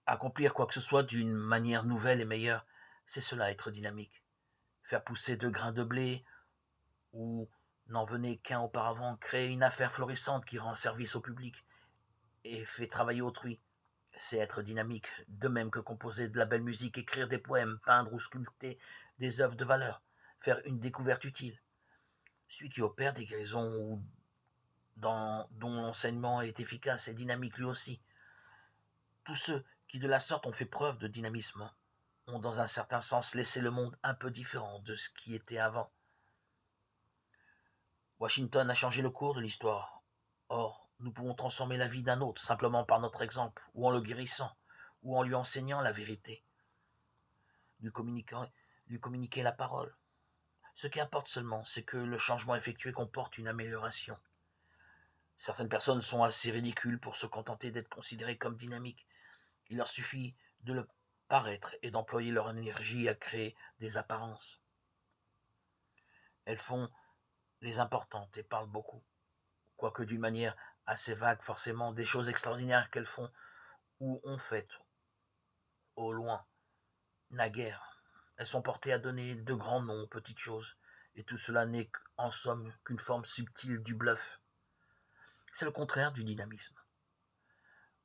Accomplir quoi que ce soit d'une manière nouvelle et meilleure, c'est cela être dynamique. Faire pousser 2 grains de blé où n'en venait qu'un auparavant, créer une affaire florissante qui rend service au public et fait travailler autrui, c'est être dynamique, de même que composer de la belle musique, écrire des poèmes, peindre ou sculpter des œuvres de valeur, faire une découverte utile. Celui qui opère des guérisons ou dont l'enseignement est efficace et dynamique lui aussi. Tous ceux qui de la sorte ont fait preuve de dynamisme ont dans un certain sens laissé le monde un peu différent de ce qui était avant. Washington a changé le cours de l'histoire. Or, nous pouvons transformer la vie d'un autre simplement par notre exemple, ou en le guérissant, ou en lui enseignant la vérité, lui communiquer la parole. Ce qui importe seulement, c'est que le changement effectué comporte une amélioration. Certaines personnes sont assez ridicules pour se contenter d'être considérées comme dynamiques. Il leur suffit de le paraître et d'employer leur énergie à créer des apparences. Elles font les importantes et parlent beaucoup, quoique d'une manière assez vague forcément, des choses extraordinaires qu'elles font ou ont faites au loin, naguère. Elles sont portées à donner de grands noms aux petites choses, et tout cela n'est en somme qu'une forme subtile du bluff. C'est le contraire du dynamisme.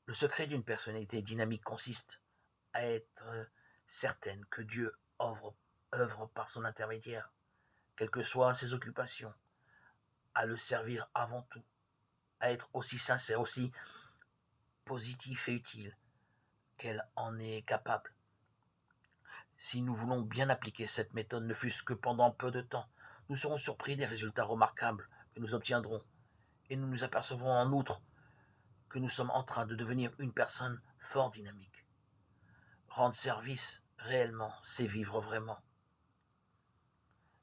Le secret d'une personnalité dynamique consiste à être certaine que Dieu œuvre par son intermédiaire, quelles que soient ses occupations, à le servir avant tout, à être aussi sincère, aussi positif et utile qu'elle en est capable. Si nous voulons bien appliquer cette méthode, ne fût-ce que pendant peu de temps, nous serons surpris des résultats remarquables que nous obtiendrons, et nous nous apercevrons en outre que nous sommes en train de devenir une personne fort dynamique. Rendre service réellement, c'est vivre vraiment.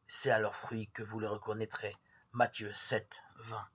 C'est à leurs fruits que vous les reconnaîtrez. Matthieu 7, 20.